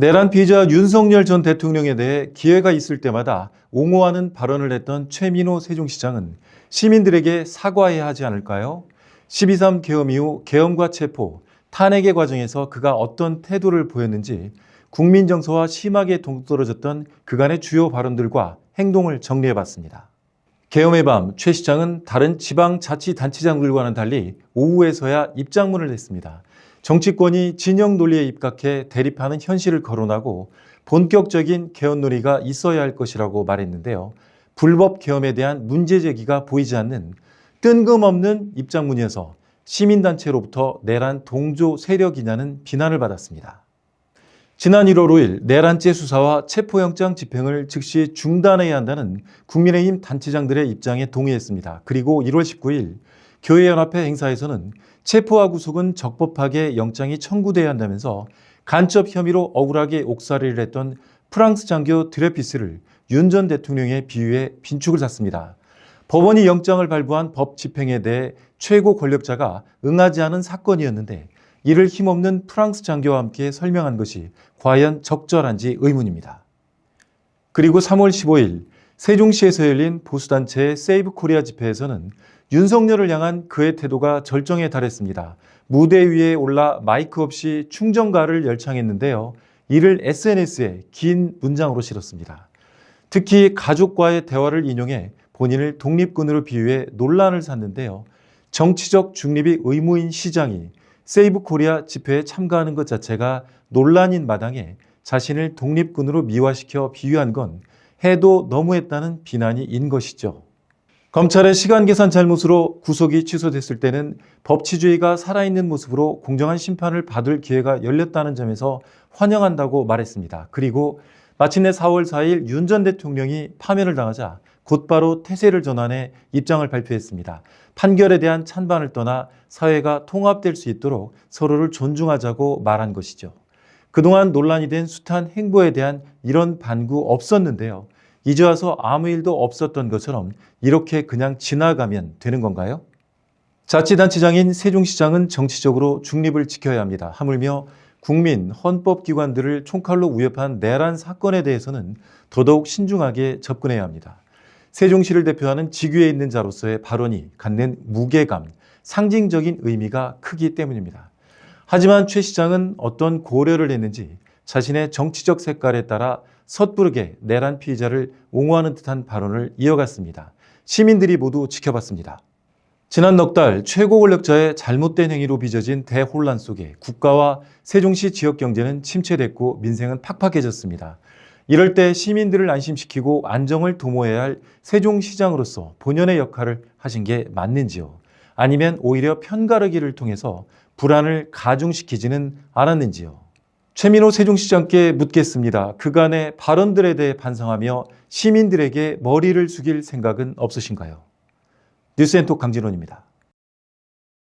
내란 피의자 윤석열 전 대통령에 대해 기회가 있을 때마다 옹호하는 발언을 했던 최민호 세종시장은 시민들에게 사과해야 하지 않을까요? 12.3 계엄 이후 계엄과 체포, 탄핵의 과정에서 그가 어떤 태도를 보였는지 국민 정서와 심하게 동떨어졌던 그간의 주요 발언들과 행동을 정리해봤습니다. 계엄의 밤 최 시장은 다른 지방자치단체장들과는 달리 오후에서야 입장문을 냈습니다. 정치권이 진영 논리에 입각해 대립하는 현실을 거론하고 본격적인 개헌 논의가 있어야 할 것이라고 말했는데요. 불법 계엄에 대한 문제 제기가 보이지 않는 뜬금없는 입장문이어서 시민단체로부터 내란 동조 세력이냐는 비난을 받았습니다. 지난 1월 5일 내란죄 수사와 체포영장 집행을 즉시 중단해야 한다는 국민의힘 단체장들의 입장에 동의했습니다. 그리고 1월 19일 교회연합회 행사에서는 체포와 구속은 적법하게 영장이 청구돼야 한다면서 간첩 혐의로 억울하게 옥살이를 했던 프랑스 장교 드레피스를 윤 전 대통령의 비유에 빈축을 샀습니다. 법원이 영장을 발부한 법 집행에 대해 최고 권력자가 응하지 않은 사건이었는데 이를 힘없는 프랑스 장교와 함께 설명한 것이 과연 적절한지 의문입니다. 그리고 3월 15일 세종시에서 열린 보수단체 세이브 코리아 집회에서는 윤석열을 향한 그의 태도가 절정에 달했습니다. 무대 위에 올라 마이크 없이 충정가를 열창했는데요. 이를 SNS에 긴 문장으로 실었습니다. 특히 가족과의 대화를 인용해 본인을 독립군으로 비유해 논란을 샀는데요. 정치적 중립이 의무인 시장이 세이브 코리아 집회에 참가하는 것 자체가 논란인 마당에 자신을 독립군으로 미화시켜 비유한 건 해도 너무했다는 비난이 인 것이죠. 검찰의 시간 계산 잘못으로 구속이 취소됐을 때는 법치주의가 살아있는 모습으로 공정한 심판을 받을 기회가 열렸다는 점에서 환영한다고 말했습니다. 그리고 마침내 4월 4일 윤 전 대통령이 파면을 당하자 곧바로 태세를 전환해 입장을 발표했습니다. 판결에 대한 찬반을 떠나 사회가 통합될 수 있도록 서로를 존중하자고 말한 것이죠. 그동안 논란이 된 숱한 행보에 대한 이런 반구 없었는데요. 이제 와서 아무 일도 없었던 것처럼 이렇게 그냥 지나가면 되는 건가요? 자치단체장인 세종시장은 정치적으로 중립을 지켜야 합니다. 하물며 국민, 헌법기관들을 총칼로 위협한 내란 사건에 대해서는 더더욱 신중하게 접근해야 합니다. 세종시를 대표하는 직위에 있는 자로서의 발언이 갖는 무게감, 상징적인 의미가 크기 때문입니다. 하지만 최 시장은 어떤 고려를 했는지 자신의 정치적 색깔에 따라 섣부르게 내란 피의자를 옹호하는 듯한 발언을 이어갔습니다. 시민들이 모두 지켜봤습니다. 지난 넉 달 최고 권력자의 잘못된 행위로 빚어진 대혼란 속에 국가와 세종시 지역 경제는 침체됐고 민생은 팍팍해졌습니다. 이럴 때 시민들을 안심시키고 안정을 도모해야 할 세종시장으로서 본연의 역할을 하신 게 맞는지요? 아니면 오히려 편가르기를 통해서 불안을 가중시키지는 않았는지요? 최민호 세종시장께 묻겠습니다. 그간의 발언들에 대해 반성하며 시민들에게 머리를 숙일 생각은 없으신가요? 뉴스앤톡 강진원입니다.